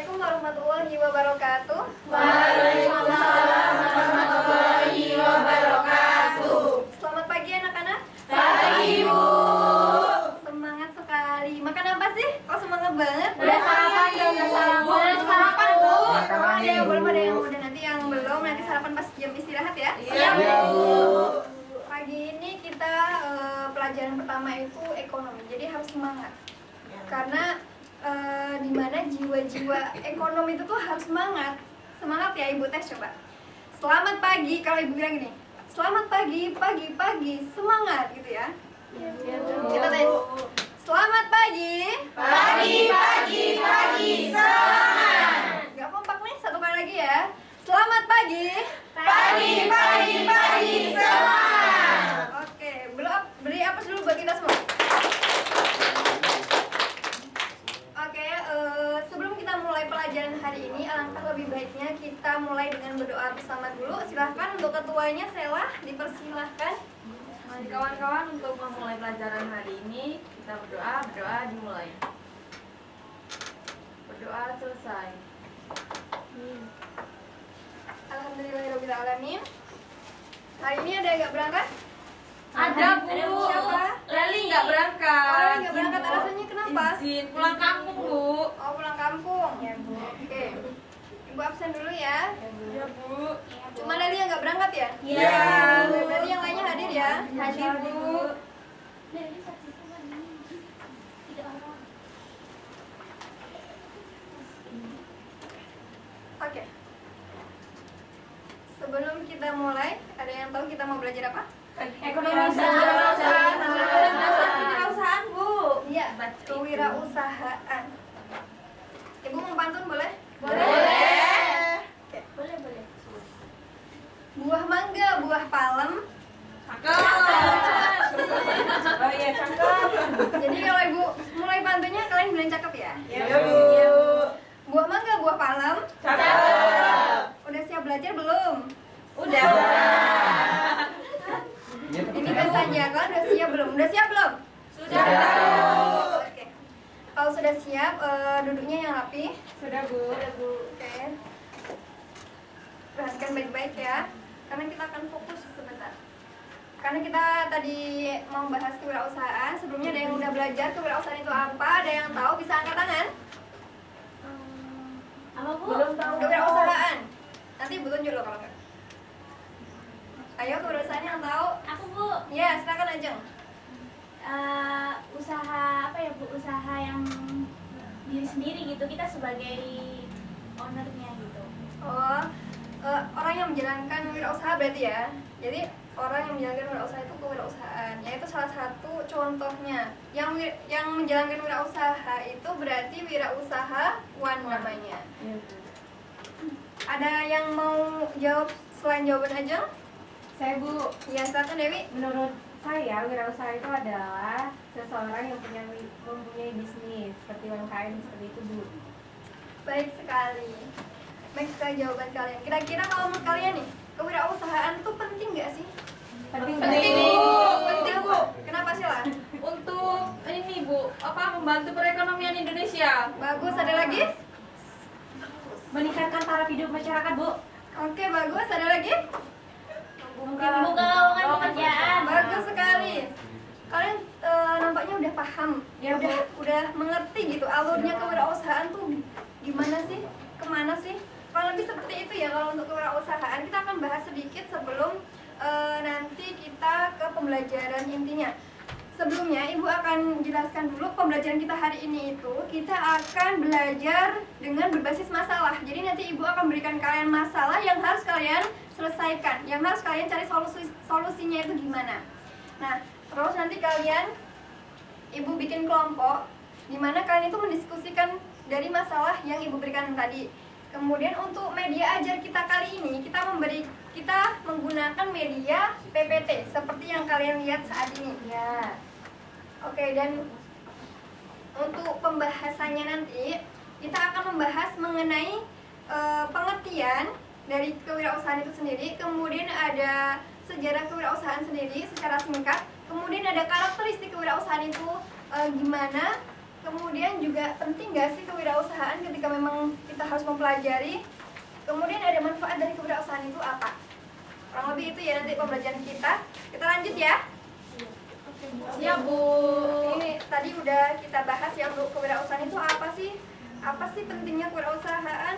Assalamualaikum warahmatullahi wabarakatuh. Waalaikumsalam warahmatullahi wabarakatuh. Selamat pagi anak-anak. Pagi, Bu. Semangat sekali. Makan apa sih? Kok semangat banget? Udah sarapan dong, udah sarapan, Bu. Ada yang udah, nanti yang belum, nanti sarapan pas jam istirahat ya. Iya, Bu. Pagi ini kita pelajaran pertama itu ekonomi. Jadi harus semangat. Karena dimana jiwa-jiwa ekonomi itu tuh harus semangat. Semangat ya, Ibu tes coba. Selamat pagi, kalau Ibu bilang gini, selamat pagi, pagi, semangat gitu ya. Kita tes. Selamat pagi. Pagi, semangat. Gak kompak nih, satu kali lagi ya. Selamat pagi. Pagi, semangat. Oke, beri apa dulu buat kita semua. Oke, sebelum kita mulai pelajaran hari ini, alangkah lebih baiknya kita mulai dengan berdoa bersama dulu. Silahkan untuk ketuanya, Sela, dipersilahkan. Mari kawan-kawan, untuk memulai pelajaran hari ini kita berdoa dimulai. Berdoa selesai. Alhamdulillahirobbilalamin. Hari ini ada yang nggak berangkat? Ada, Bu. Siapa? Leli nggak berangkat. Oh, Leli nggak berangkat, alasannya kenapa? Izin pulang kampung, Bu. Oh, pulang kampung. Ya, Bu. Oke. Ibu absen dulu ya. Iya, Bu. Cuma Leli yang nggak berangkat ya? Iya. Berarti yang lainnya hadir ya? Hadir, Bu. Oke. Sebelum kita mulai, ada yang tahu kita mau belajar apa? Ekonomi Kewirausahaan, Bu. Iya, kewirausahaan. Ibu mau pantun boleh? Boleh. Oke. Boleh. Buah mangga, buah palem. Cakep. Oh iya, cakep. Jadi kalau Ibu mulai pantunnya, kalian bilang cakep ya? Iya, Bu. Buah mangga, buah palem. Cakep. Udah siap belajar belum? Udah. Ini biasanya, kalian udah siap belum? Udah siap belum? Sudah. Oke. Kalau sudah siap, duduknya yang rapi. Sudah, Bu. Oke. Perhatikan baik-baik ya, karena kita akan fokus sebentar. Karena kita tadi mau bahas kewirausahaan, sebelumnya ada yang udah belajar kewirausahaan itu apa? Ada yang tahu? Bisa angkat tangan? Apa, Bu? Belum tahu. Kewirausahaan. Nanti Ibu tunjuk loh kalau enggak. Ayo, kewirausahaan yang tahu? Aku, Bu. Ya, silakan Ajeng. Usaha apa ya, Bu? Usaha yang diri sendiri gitu. Kita sebagai ownernya gitu. Oh, orang yang menjalankan wirausaha berarti ya. Jadi orang yang menjalankan wirausaha itu kewirausahaan. Yaitu salah satu contohnya. Yang menjalankan wirausaha itu berarti wirausahawan namanya. Iya, Bu. Ada yang mau jawab selain jawaban Ajeng? Saya, Bu. Ya, silakan Dewi. Menurut saya, wirausaha itu adalah seseorang yang mempunyai bisnis seperti UMKM seperti itu, Bu. Baik sekali. Baik sekali jawaban kalian. Kira-kira kalau menurut kalian nih, kewirausahaan tuh penting nggak sih? Penting, Penting, Bu. Bu. Penting, Bu. Kenapa sih lah? Untuk ini, Bu, membantu perekonomian Indonesia. Bagus, ada lagi? Meningkatkan taraf hidup masyarakat, Bu. Oke, bagus. Ada lagi? Mungkin buka lowongan pekerjaan. Bagus sekali. Kalian nampaknya udah paham, Ya, Bu. udah mengerti gitu alurnya kewirausahaan tuh gimana sih, kemana sih? Kalau lebih seperti itu ya kalau untuk kewirausahaan. Kita akan bahas sedikit sebelum nanti kita ke pembelajaran intinya. Sebelumnya Ibu akan jelaskan dulu pembelajaran kita hari ini itu kita akan belajar dengan berbasis masalah. Jadi nanti Ibu akan berikan kalian masalah yang harus kalian selesaikan, yang harus kalian cari solusinya itu gimana. Nah, terus nanti Ibu bikin kelompok di mana kalian itu mendiskusikan dari masalah yang Ibu berikan tadi. Kemudian untuk media ajar kita kali ini kita menggunakan media PPT seperti yang kalian lihat saat ini. Ya. Oke, dan untuk pembahasannya nanti kita akan membahas mengenai pengertian dari kewirausahaan itu sendiri. Kemudian ada sejarah kewirausahaan sendiri secara singkat. Kemudian ada karakteristik kewirausahaan itu gimana. Kemudian juga penting nggak sih kewirausahaan ketika memang kita harus mempelajari. Kemudian ada manfaat dari kewirausahaan itu apa? Kurang lebih itu ya nanti pembelajaran kita. Kita lanjut ya. Siap, Bu. Ini tadi udah kita bahas ya, untuk kewirausahaan itu apa sih? Apa sih pentingnya kewirausahaan?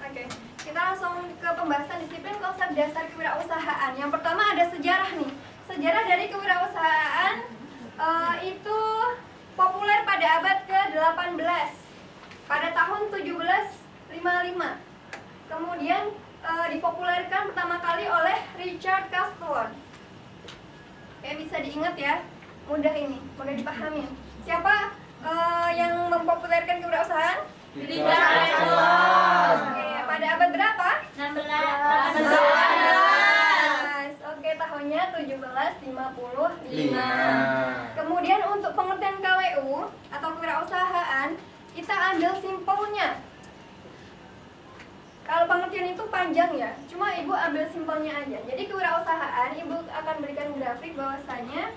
Oke, kita langsung ke pembahasan disiplin konsep dasar kewirausahaan. Yang pertama ada sejarah nih. Sejarah dari kewirausahaan itu populer pada abad ke-18, pada tahun 1755. Kemudian dipopulerkan pertama kali oleh Richard Castleton. Kayak bisa diingat ya, mudah ini, mudah dipahami. Siapa yang mempopulerkan kewirausahaan? Richard Castleton. Oke, pada abad berapa? 16. Oke, tahunnya 1755. Kemudian untuk pengertian KWU atau kewirausahaan, kita ambil simpelnya. Kalau pengertian itu panjang ya, cuma Ibu ambil simpelnya aja. Jadi kewirausahaan, Ibu akan berikan grafik bahwasanya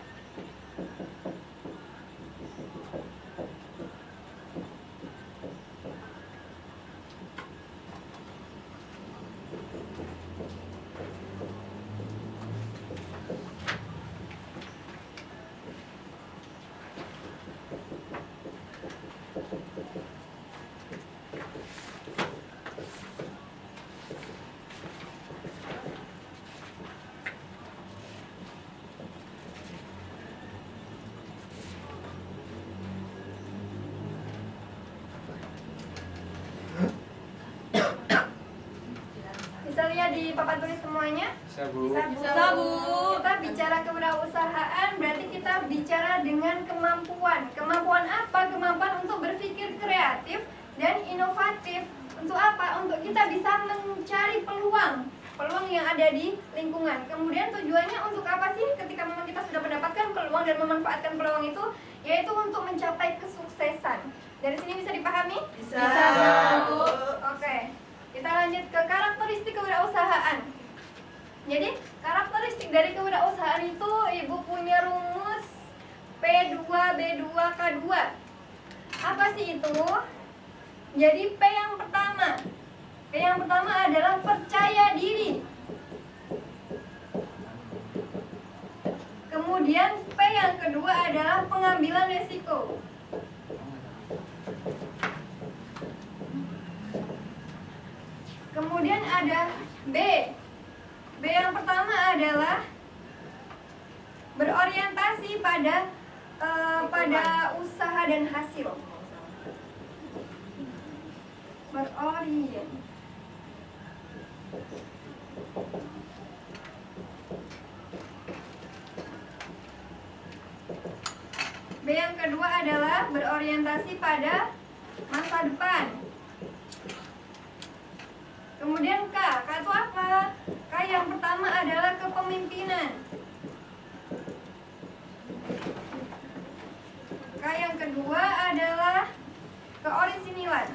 bisa lihat di papan tulis semuanya. Bisa, Bu. Bisa, Bu. Kita bicara kewirausahaan berarti kita bicara dengan kemampuan. Kemampuan apa? Kemampuan untuk berpikir kreatif dan inovatif. Untuk apa? Untuk kita bisa mencari peluang yang ada di lingkungan. Kemudian tujuannya untuk apa sih? Ketika memang kita sudah mendapatkan peluang dan memanfaatkan peluang itu, yaitu untuk mencapai kesuksesan. Dari sini bisa dipahami? Bisa. Bu. Oke. Kita lanjut ke karakteristik kewirausahaan. Jadi, karakteristik dari kewirausahaan itu Ibu punya rumus P2B2K2. Apa sih itu? Jadi P yang pertama adalah percaya diri. Kemudian P yang kedua adalah pengambilan risiko. Kemudian ada B. B yang pertama adalah berorientasi pada usaha dan hasil. Berorientasi. B yang kedua adalah berorientasi pada masa depan. Kemudian K itu apa? K yang pertama adalah kepemimpinan. K yang kedua adalah keorisinilan.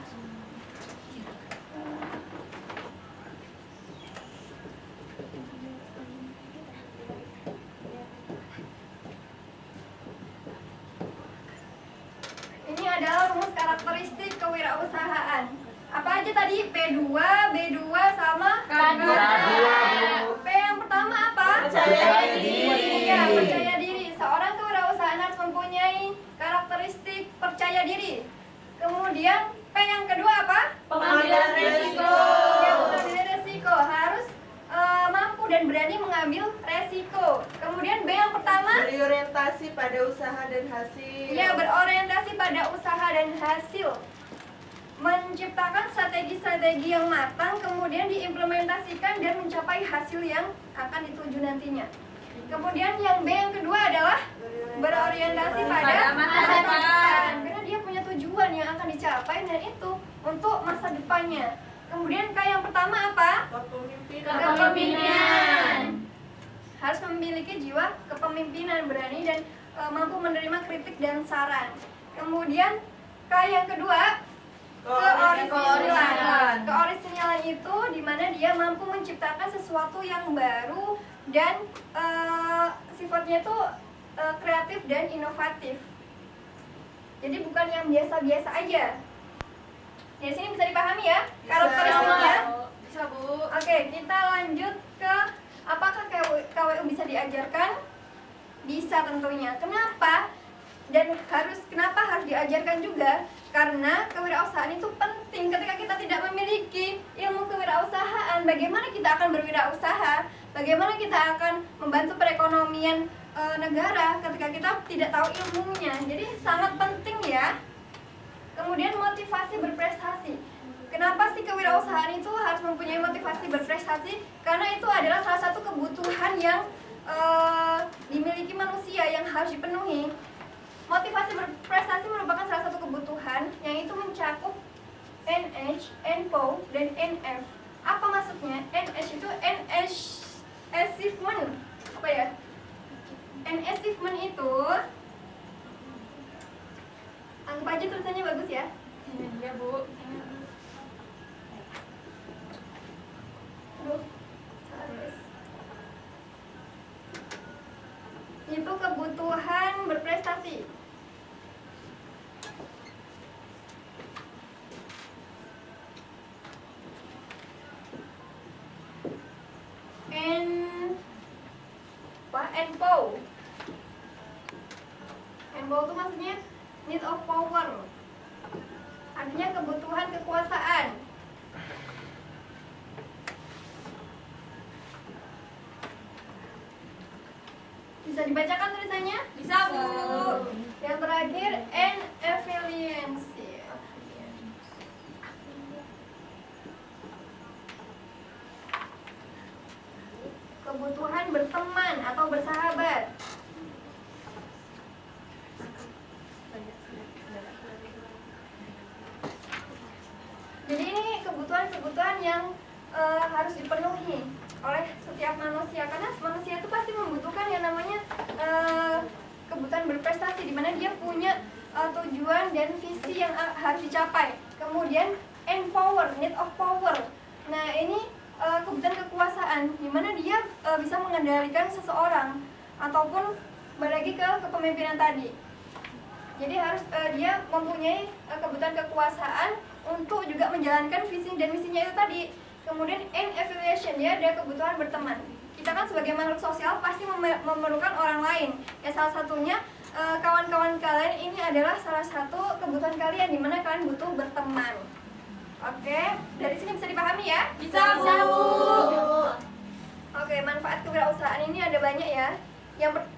Ini adalah rumus karakteristik kewirausahaan. Apa aja tadi? P2, B2 sama K2. P yang pertama apa? Percaya diri. Iya, percaya diri. Seorang kewirausahaan harus mempunyai karakteristik percaya diri. Kemudian P yang kedua apa? Pengambilan risiko. Ya, pengambilan resiko. Harus mampu dan berani mengambil resiko. Kemudian B yang pertama? Berorientasi pada usaha dan hasil. Ya, berorientasi pada usaha dan hasil. Menciptakan strategi-strategi yang matang, kemudian diimplementasikan dan mencapai hasil yang akan dituju nantinya. Kemudian yang B yang kedua adalah berorientasi pada masa depan, karena dia punya tujuan yang akan dicapai dan itu untuk masa depannya. Kemudian K yang pertama apa? Kepemimpinan. Harus memiliki jiwa kepemimpinan, berani dan mampu menerima kritik dan saran. Kemudian K yang kedua, keorisinilan. Keorisinilan itu dimana dia mampu menciptakan sesuatu yang baru dan sifatnya itu kreatif dan inovatif. Jadi bukan yang biasa-biasa aja. Di sini bisa dipahami ya Bisa. karakteristiknya. Bisa, Bu. Oke, kita lanjut ke apakah KWU bisa diajarkan? Bisa tentunya. Kenapa? Dan kenapa harus diajarkan juga? Karena kewirausahaan itu penting. Ketika kita tidak memiliki ilmu kewirausahaan, bagaimana kita akan berwirausaha? Bagaimana kita akan membantu perekonomian negara ketika kita tidak tahu ilmunya? Jadi sangat penting ya. Kemudian motivasi berprestasi. Kenapa sih kewirausahaan itu harus mempunyai motivasi berprestasi? Karena itu adalah salah satu kebutuhan yang dimiliki manusia yang harus dipenuhi. Motivasi berprestasi merupakan salah satu kebutuhan yang itu mencakup NH, NPO, dan NF. Apa maksudnya? NH itu achievement. Apa ya? Achievement itu anggap aja tulisannya bagus ya. Iya, Bu. Aduh, salah tulis. Itu kebutuhan berprestasi. NPO. NPO itu maksudnya need of power. Artinya kebutuhan kekuasaan. Bisa dibacakan tulisannya? Bisa, Bu. Yang terakhir N efficiency. Kebutuhan berteman atau bersahabat. Jadi ini kebutuhan-kebutuhan yang harus dipenuhi oleh setiap manusia, karena manusia itu pasti membutuhkan yang namanya kebutuhan berprestasi, di mana dia punya tujuan dan visi yang harus dicapai. Kemudian empower, need of power. Nah ini kebutuhan kekuasaan, di mana dia bisa mengendalikan seseorang ataupun lagi ke kepemimpinan tadi. Jadi harus dia mempunyai kebutuhan kekuasaan untuk juga menjalankan visi dan misinya itu tadi. Kemudian affiliation, ya, ada kebutuhan berteman. Kita kan sebagai makhluk sosial pasti memerlukan orang lain. Ya salah satunya kawan-kawan kalian ini adalah salah satu kebutuhan kalian, di mana kalian butuh berteman. Oke, dari sini bisa dipahami ya? Bisa, Bu. Oke, manfaat kewirausahaan ini ada banyak ya.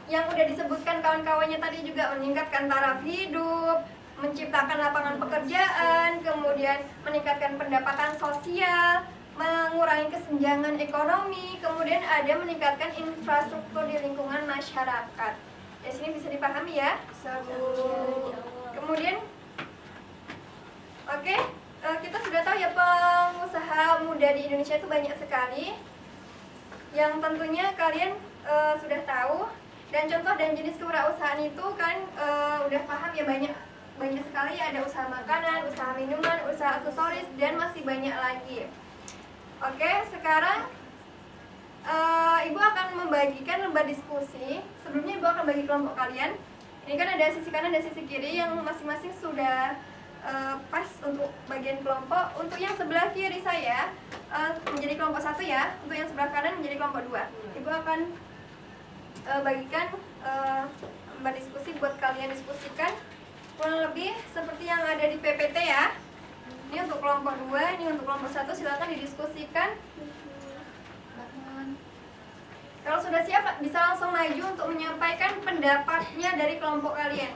Yang udah disebutkan kawan-kawannya tadi juga meningkatkan taraf hidup, menciptakan lapangan pekerjaan, kemudian meningkatkan pendapatan sosial, mengurangi kesenjangan ekonomi, kemudian ada meningkatkan infrastruktur di lingkungan masyarakat. Di sini bisa dipahami ya? Bisa, Bu. Kemudian, oke, kita sudah tahu ya pengusaha muda di Indonesia itu banyak sekali, yang tentunya kalian sudah tahu. Dan contoh dan jenis kewirausahaan itu kan udah paham ya, banyak sekali, ada usaha makanan, usaha minuman, usaha aksesoris, dan masih banyak lagi. Oke, sekarang Ibu akan membagikan lembar diskusi. Sebelumnya Ibu akan bagi kelompok kalian. Ini kan ada sisi kanan dan sisi kiri yang masing-masing sudah pas untuk bagian kelompok. Untuk yang sebelah kiri saya menjadi kelompok 1 ya. Untuk yang sebelah kanan menjadi kelompok 2. Ibu akan bagikan lembar diskusi buat kalian diskusikan. Kurang lebih seperti yang ada di PPT ya. Ini untuk kelompok 2, ini untuk kelompok 1, silakan didiskusikan. Kalau sudah siap, bisa langsung maju untuk menyampaikan pendapatnya dari kelompok kalian.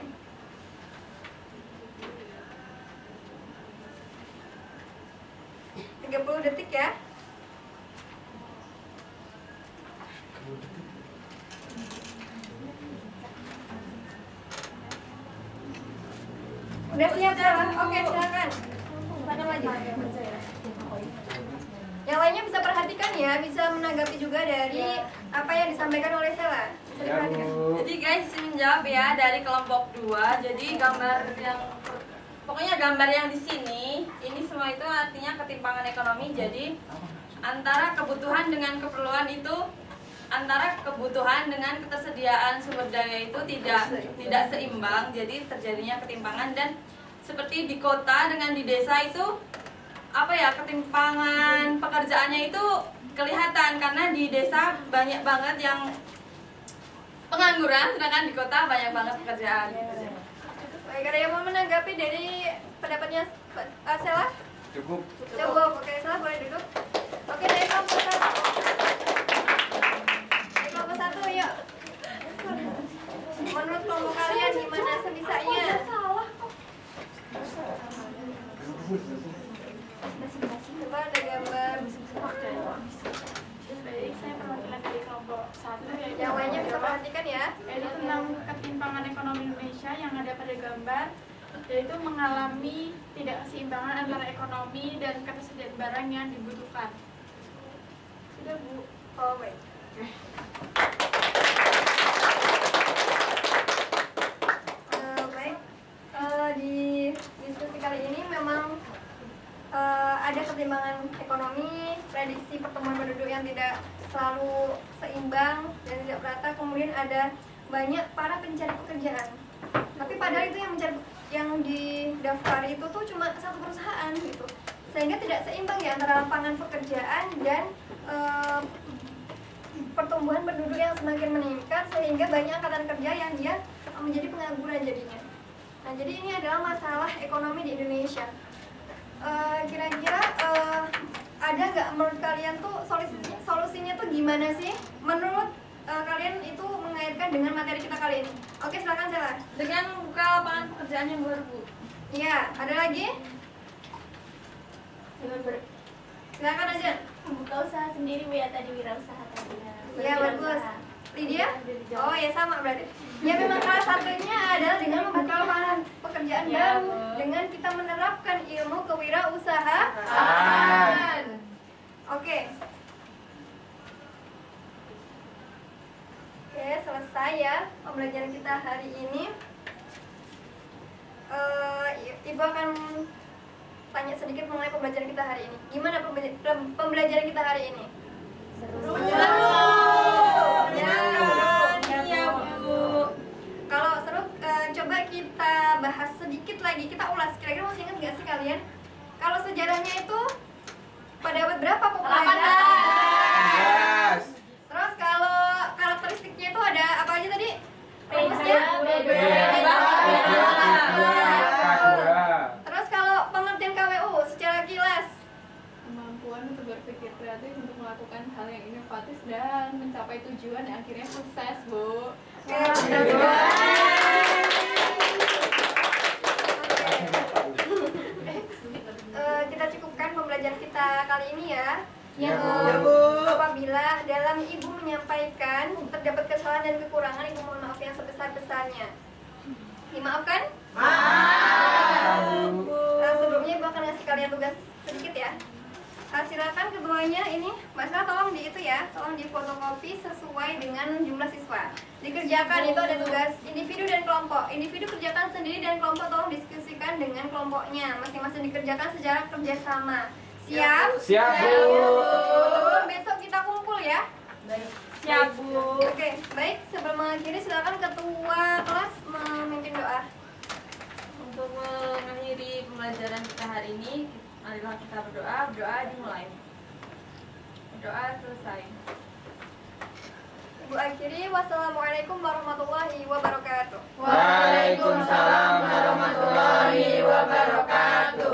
Puluh detik ya. Udah siap salah? Oke, silakan. Silakan maju. Yang lainnya bisa perhatikan ya, bisa menanggapi juga dari apa yang disampaikan oleh Sela. Bisa diperhatikan. Jadi guys, menjawab ya dari kelompok 2. Jadi pokoknya gambar yang di sini, ini semua itu artinya ketimpangan ekonomi. Jadi antara kebutuhan dengan keperluan itu antara kebutuhan dengan ketersediaan sumber daya itu tidak seimbang, jadi terjadinya ketimpangan. Dan seperti di kota dengan di desa itu ketimpangan pekerjaannya itu kelihatan, karena di desa banyak banget yang pengangguran, sedangkan di kota banyak banget pekerjaan. Baik, ada yang mau menanggapi dari pendapatnya Sela? Cukup. Oke, Sela boleh duduk. Oke, dari kelompok 1. Dari kelompok 1, yuk. Menurut kelompok kalian gimana sebisanya? Coba ada gambar. Baik, saya perwakilan dari kelompok 1 Yang lainnya bisa perhatikan ya. yaitu tentang ketimpangan ekonomi Indonesia yang ada pada gambar, yaitu mengalami tidak keseimbangan antara ekonomi dan ketersediaan barang yang dibutuhkan. Sudah, Bu. Oh, baik. Baik. Di diskusi kali ini memang ada ketimbangan ekonomi, prediksi pertumbuhan penduduk yang tidak selalu seimbang dan tidak merata, kemudian ada banyak para pencari pekerjaan. Tapi padahal itu yang didaftar itu tuh cuma satu perusahaan gitu, sehingga tidak seimbang ya antara lapangan pekerjaan dan pertumbuhan penduduk yang semakin meningkat, sehingga banyak angkatan kerja yang dia menjadi pengangguran jadinya. Nah, jadi ini adalah masalah ekonomi di Indonesia. Kira-kira ada nggak menurut kalian tuh solusinya tuh gimana sih? Menurut kalian itu mengaitkan dengan materi kita kali ini. Oke, silakan Sela. Dengan membuka lapangan pekerjaan yang baru, Bu. Iya, ada lagi? Silakan aja. Membuka usaha sendiri, Bu, ya, tadi wirausaha tadi. Iya, bagus. Lydia? Oh ya, sama berarti. Ya, memang salah satunya adalah dengan membuka lapangan pekerjaan baru, dengan kita menerapkan ilmu kewirausahaan. Oke. Oke, selesai ya pembelajaran kita hari ini. Ibu akan tanya sedikit mengenai pembelajaran kita hari ini. Gimana pembelajaran kita hari ini? Seru. Ya, Bu. Kalau seru, coba kita bahas sedikit lagi. Kita ulas. Kira-kira masih ingat nggak sih kalian? Kalau sejarahnya itu pada abad berapa populernya? 18. Terus kalau karakteristiknya itu ada apa aja tadi? Rumusnya? Terus kalau pengertian KWU secara kilas? Kemampuan untuk berpikir kreatif untuk melakukan hal yang inovatif dan mencapai tujuan yang akhirnya sukses, Bu. Kita cukupkan pembelajaran kita kali ini ya. Ya, Yang Bu. apabila dalam Ibu menyampaikan terdapat kesalahan dan kekurangan, Ibu mohon maaf yang sebesar-besarnya. Dimaafkan? Sebelumnya Ibu akan ngasih kalian tugas sedikit ya. Silakan keduanya ini, Mbak Sela tolong di itu ya, tolong difotokopi sesuai dengan jumlah siswa. Dikerjakan, itu ada tugas individu dan kelompok. Individu kerjakan sendiri dan kelompok tolong diskusikan dengan kelompoknya. Masing-masing dikerjakan secara kerjasama. Siap? Siap, Bu. Teman-teman, besok kita kumpul ya. Siap, Bu. Oke, baik. Sebelum mengakhiri, silakan ketua kelas memimpin doa. Untuk mengakhiri pembelajaran kita hari ini, marilah kita berdoa. Berdoa dimulai. Berdoa selesai. Ibu akhiri, wassalamualaikum warahmatullahi wabarakatuh. Waalaikumsalam warahmatullahi wabarakatuh.